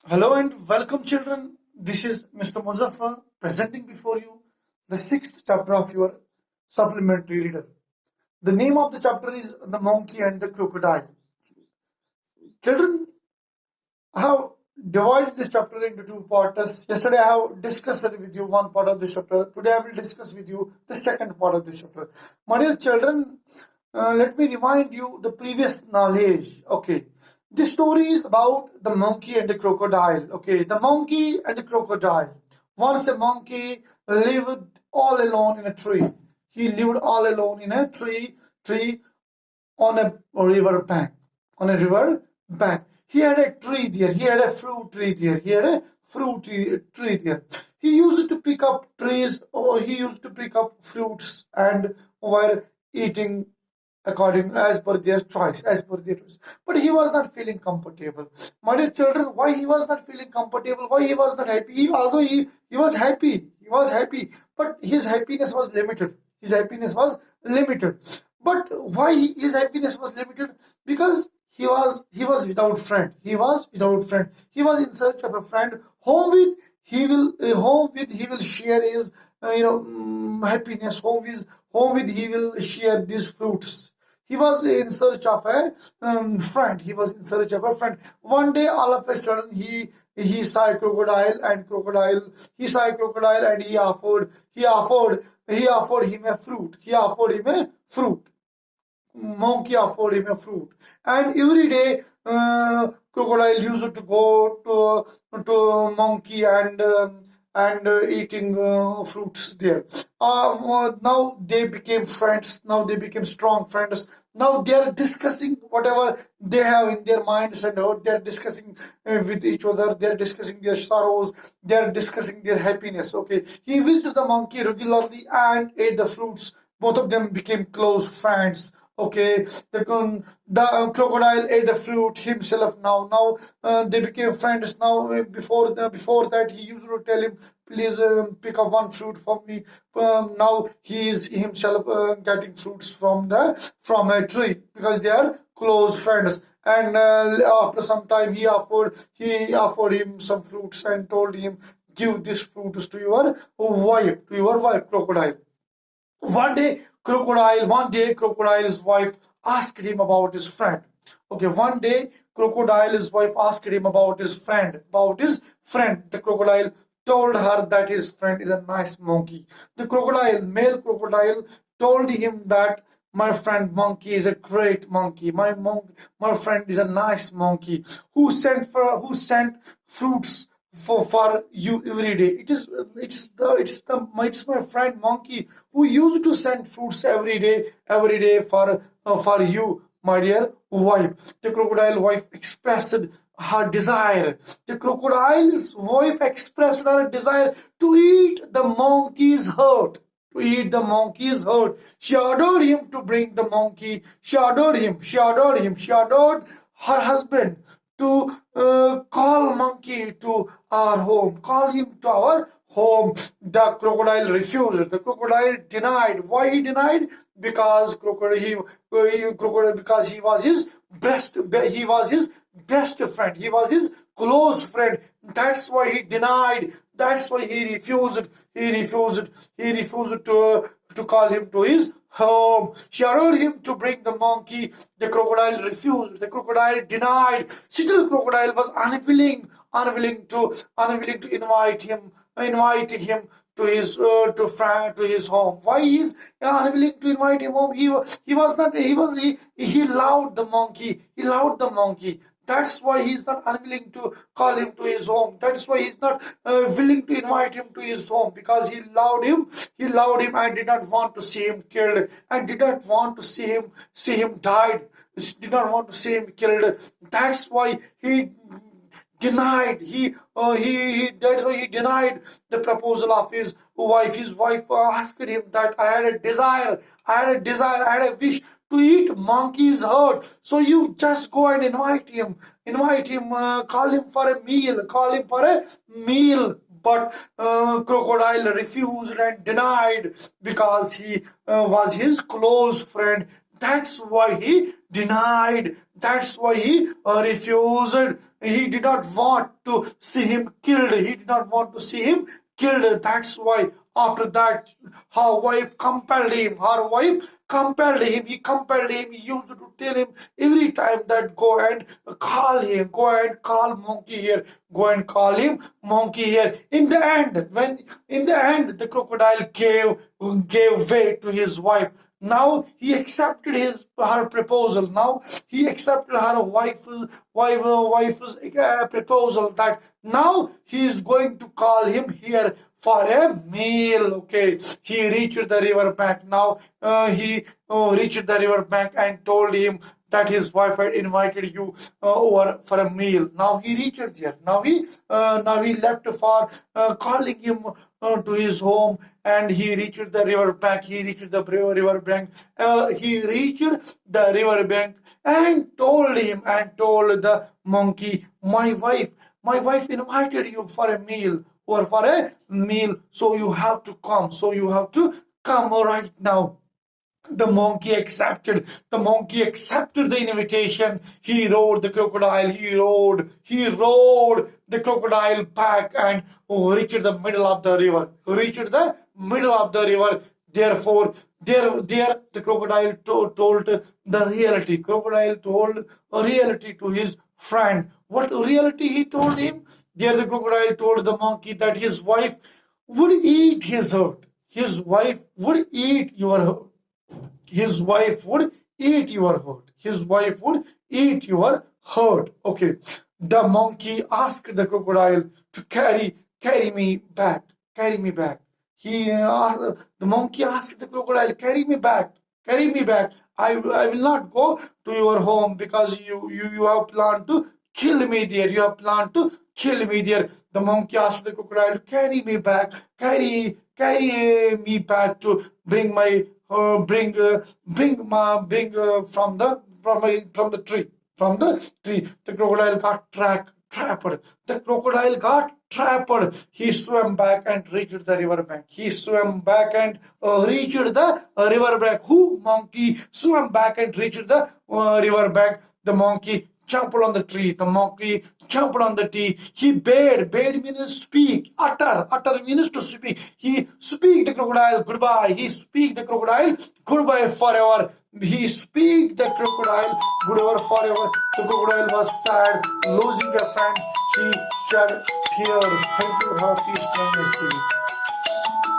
Hello and welcome, children. This is Mr. Muzaffar presenting before you the sixth chapter of your supplementary reader. The name of the chapter is The Monkey and the Crocodile. Children, I have divided this chapter into two parts. Yesterday, I have discussed with you one part of this chapter. Today, I will discuss with you the second part of this chapter. My dear children, let me remind you the previous knowledge. Okay. This story is about the monkey and the crocodile. Okay, the monkey and the crocodile. Once a monkey lived all alone in a tree. He lived all alone in a tree on a river bank. On a river bank. He had a tree there. He had a fruit tree there. He had a tree there. He used to pick up trees, or he used to pick up fruits and were eating according as per their choice. But he was not feeling comfortable. My dear children, why he was not feeling comfortable? Why he was not happy? Although he was happy, but his happiness was limited. But why his happiness was limited? Because he was without friend. He was in search of a friend whom with he will share his happiness. Whom with he will share these fruits. He was in search of a friend. One day, all of a sudden, he saw a crocodile, and he offered him a fruit. Monkey offered him a fruit, and every day crocodile used to go to monkey and eating fruits there. Now they became friends. Now they became strong friends. Now they are discussing whatever they have in their minds, and they are discussing with each other. They are discussing their sorrows. They are discussing their happiness. Okay, he visited the monkey regularly and ate the fruits. Both of them became close friends. Okay, the crocodile ate the fruit himself. Now they became friends. Now before that, he used to tell him, please pick up one fruit for me. Now he is himself getting fruits from a tree because they are close friends. And after some time, he offered him some fruits and told him, give these fruits to your wife, crocodile. One day, crocodile's wife asked him about his friend. Okay, one day, crocodile's wife asked him about his friend. The crocodile told her that his friend is a nice monkey. Male crocodile, told him that my friend monkey is a great monkey. My friend is a nice monkey who sent fruits for you every day. It's my friend monkey who used to send fruits every day for you, my dear wife. The crocodile wife expressed her desire. The crocodile's wife expressed her desire to eat the monkey's heart. She ordered him to bring the monkey. She ordered him. She ordered her husband to call monkey to our home. Call him to our home. The crocodile refused. The crocodile denied. Why he denied? Because because he was his best friend. He was his close friend. That's why he denied. That's why he refused. He refused to call him to his home. She ordered him to bring the monkey. The crocodile refused. The crocodile denied. Still, crocodile was unwilling to invite him to his home. Why he is unwilling to invite him home? He was not he loved the monkey. That's why he's not unwilling to call him to his home. That's why he's not willing to invite him to his home, because he loved him. He loved him and did not want to see him killed, and did not want to see him died. Did not want to see him killed. That's why he denied. That's why he denied the proposal of his wife. His wife asked him that I had a desire, I had a wish to eat monkey's heart. So you just go and invite him, call him for a meal. But crocodile refused and denied because he was his close friend. That's why he denied. That's why he refused. He did not want to see him killed. He did not want to see him killed. That's why after that, her wife compelled him. Her wife compelled him. He compelled him. He used to tell him every time that go and call him. Go and call monkey here. Go and call him monkey here. In the end, the crocodile gave way to his wife. Now he accepted her proposal. Now he accepted her wife's proposal that now he is going to call him here for a meal. Okay, he reached the river bank. Now he reached the river bank and told him that his wife had invited you over for a meal. Now he reached there. Now he left for calling him to his home, and he reached the river bank. He reached the river bank. He reached the river bank and told the monkey, my wife invited you for a meal or for a meal, so you have to come. So you have to come right now. The monkey accepted the invitation. He rode the crocodile. He rode the crocodile back and reached the middle of the river. Therefore, there the crocodile told the reality. Crocodile told a reality to his friend. What reality he told him? There the crocodile told the monkey that his wife would eat his hurt. His wife would eat your hurt. His wife would eat your hurt. His wife would eat your hurt. Okay. The monkey asked the crocodile to carry me back. Carry me back. The monkey asked the crocodile, carry me back. Carry me back. I will not go to your home because you have planned to kill me there. You have planned to kill me there. The monkey asked the crocodile, carry me back. Carry me back to bring my bring from the tree. From the tree, the crocodile got trapped. The crocodile got trapped. He swam back and reached the river bank. He swam back and reached the river bank. Who? Monkey swam back and reached the river bank. The monkey jumped on the tree. The monkey jumped on the tree. He bayed. Bayed means speak. Utter. Utter means to speak. He speak the crocodile goodbye. He speak the crocodile goodbye forever. He speak the crocodile goodbye forever. The crocodile was sad, losing a friend. He shed tears. Thank you, Hafiz.